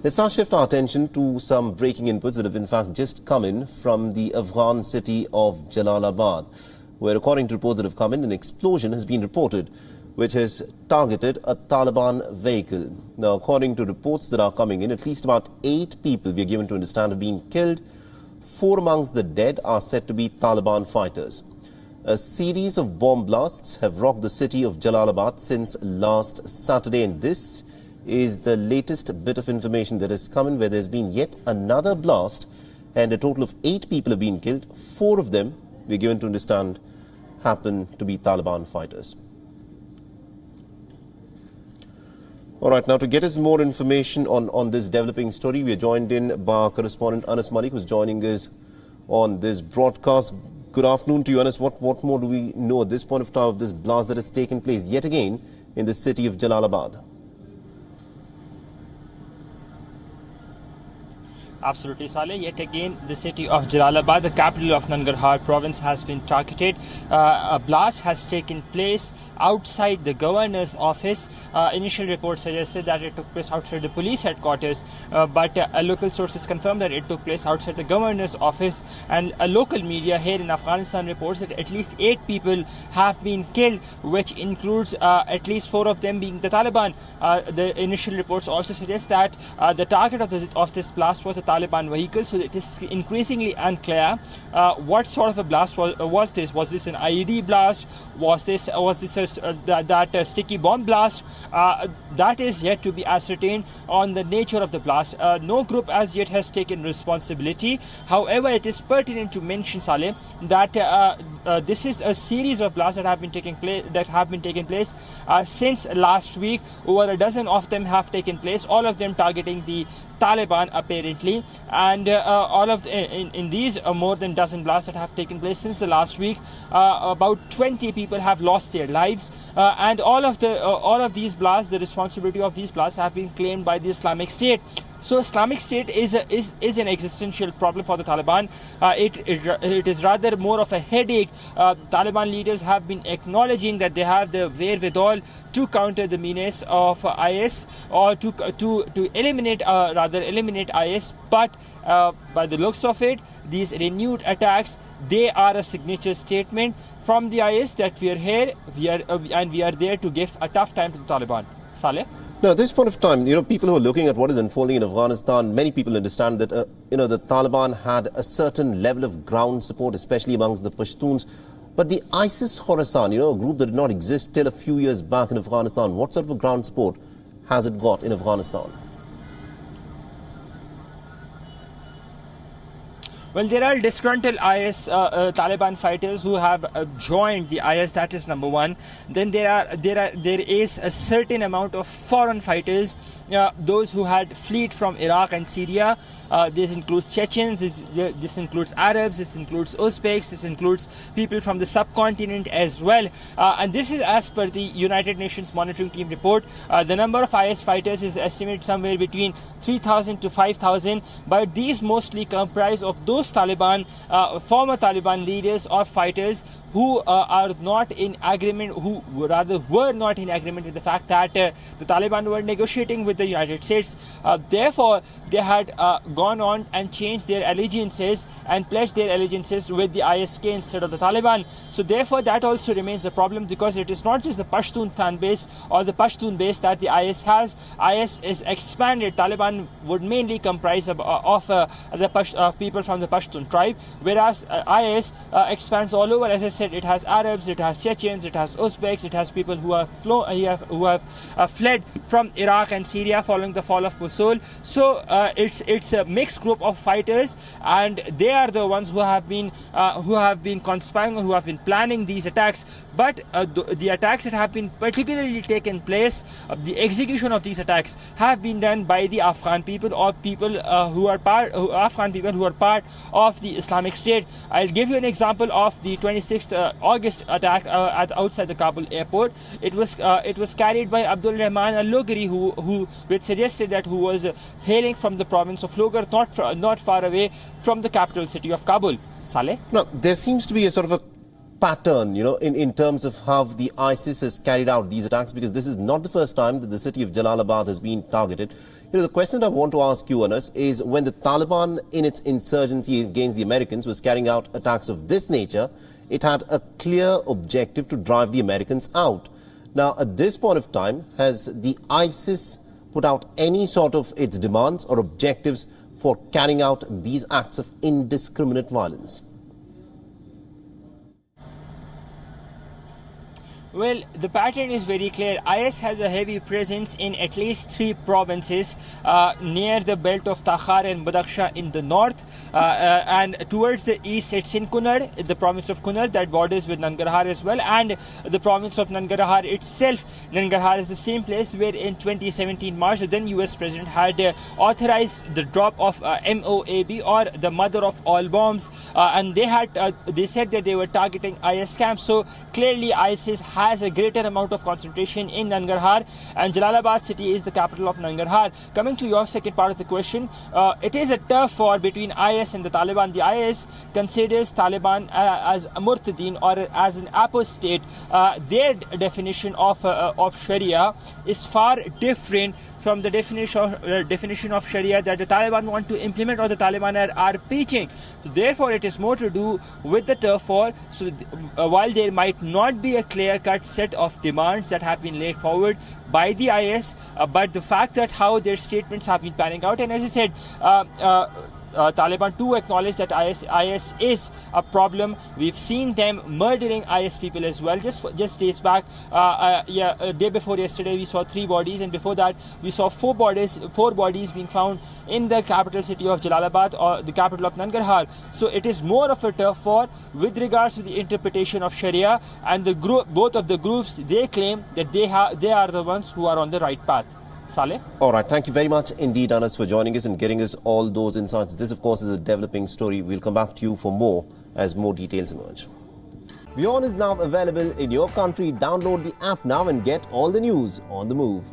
Let's now shift our attention to some breaking inputs that have in fact just come in from the Afghan city of Jalalabad, where according to reports that have come in, an explosion has been reported which has targeted a Taliban vehicle. Now, according to reports that are coming in, at least about 8 people, we are given to understand, have been killed. 4 amongst the dead are said to be Taliban fighters. A series of bomb blasts have rocked the city of Jalalabad since last Saturday, and this is the latest bit of information that has come in, where there's been yet another blast and a total of 8 people have been killed. 4 of them, we're given to understand, happen to be Taliban fighters. All right, now to get us more information on this developing story, we are joined in by our correspondent Anas Malik, who's joining us on this broadcast. Good afternoon to you, Anas. What more do we know at this point of time of this blast that has taken place yet again in the city of Jalalabad? Absolutely, Saleh. Yet again, the city of Jalalabad, the capital of Nangarhar province, has been targeted. A blast has taken place outside the governor's office. Initial reports suggested that it took place outside the police headquarters, but local sources confirmed that it took place outside the governor's office. And local media here in Afghanistan reports that at least 8 people have been killed, which includes at least 4 of them being the Taliban. The initial reports also suggest that the target of this blast was a Taliban vehicle, so it is increasingly unclear what sort of a blast was this. Was this an IED blast? Was this that sticky bomb blast? That is yet to be ascertained on the nature of the blast. No group as yet has taken responsibility. However, it is pertinent to mention, Saleh, that this is a series of blasts that have been taking place since last week. Over a dozen of them have taken place, all of them targeting the Taliban apparently, and in these more than dozen blasts that have taken place since the last week, about 20 people have lost their lives, and all of these blasts, the responsibility of these blasts have been claimed by the Islamic State. So Islamic State is an existential problem for the Taliban. It is rather more of a headache. Taliban leaders have been acknowledging that they have the wherewithal to counter the menace of IS, or to eliminate IS. But by the looks of it, these renewed attacks, they are a signature statement from the IS that we are here, and we are there to give a tough time to the Taliban. Saleh? Now, at this point of time, people who are looking at what is unfolding in Afghanistan, many people understand that, the Taliban had a certain level of ground support, especially amongst the Pashtuns. But the ISIS Khorasan, a group that did not exist till a few years back in Afghanistan, what sort of a ground support has it got in Afghanistan? Well, there are disgruntled IS Taliban fighters who have joined the IS. That is number one. Then there is a certain amount of foreign fighters, those who had fled from Iraq and Syria. This includes Chechens. This includes Arabs. This includes Uzbeks. This includes people from the subcontinent as well. And this is as per the United Nations Monitoring Team report. The number of IS fighters is estimated somewhere between 3,000 to 5,000. But these mostly comprise of those Taliban, former Taliban leaders or fighters who are not in agreement, who rather were not in agreement with the fact that the Taliban were negotiating with the United States. Therefore, they had gone on and changed their allegiances and pledged their allegiances with the ISK instead of the Taliban. So therefore, that also remains a problem, because it is not just the Pashtun fan base or the Pashtun base that the IS has. IS is expanded. Taliban would mainly comprise of people from the Pashtun tribe, whereas IS expands all over. As I said, it has Arabs, it has Chechens, it has Uzbeks, it has people who have fled from Iraq and Syria following the fall of Mosul. So it's a mixed group of fighters, and they are the ones who have been conspiring, who have been planning these attacks. But the attacks that have been particularly taken place, the execution of these attacks have been done by the Afghan people, or people Afghan people who are part of the Islamic State. I'll give you an example of the 26th August attack outside the Kabul airport. It was carried by Abdul Rahman al-Logari, which suggested that who was hailing from the province of Logar, not far away from the capital city of Kabul. Saleh? Now, there seems to be a sort of a pattern, in terms of how the ISIS has carried out these attacks? Because this is not the first time that the city of Jalalabad has been targeted. The question that I want to ask you, Anas, is when the Taliban in its insurgency against the Americans was carrying out attacks of this nature, it had a clear objective to drive the Americans out. Now, at this point of time, has the ISIS put out any sort of its demands or objectives for carrying out these acts of indiscriminate violence? Well, the pattern is very clear. IS has a heavy presence in at least 3 provinces near the belt of Takhar and Badakhshan in the north, and towards the east it's in Kunar, the province of Kunar that borders with Nangarhar as well, and the province of Nangarhar itself. Nangarhar is the same place where in 2017 March the then US President had authorized the drop of MOAB, or the mother of all bombs, and they said that they were targeting IS camps. So clearly ISIS has a greater amount of concentration in Nangarhar, and Jalalabad city is the capital of Nangarhar. Coming to your second part of the question, it is a tough war between IS and the Taliban. The IS considers Taliban as a murtadeen, or as an apostate. Their definition of Sharia is far different from the definition of Sharia that the Taliban want to implement, or the Taliban are preaching. So therefore, it is more to do with the turf war. So while there might not be a clear-cut set of demands that have been laid forward by the IS, but the fact that how their statements have been panning out, and as I said, Taliban too acknowledge that IS is a problem. We've seen them murdering IS people as well. Just days back, a day before yesterday, we saw 3 bodies, and before that, we saw 4 bodies being found in the capital city of Jalalabad, or the capital of Nangarhar. So it is more of a turf war with regards to the interpretation of Sharia, and both of the groups, they claim that they are the ones who are on the right path. Saleh? All right. Thank you very much indeed, Anas, for joining us and getting us all those insights. This, of course, is a developing story. We'll come back to you for more as more details emerge. WION is now available in your country. Download the app now and get all the news on the move.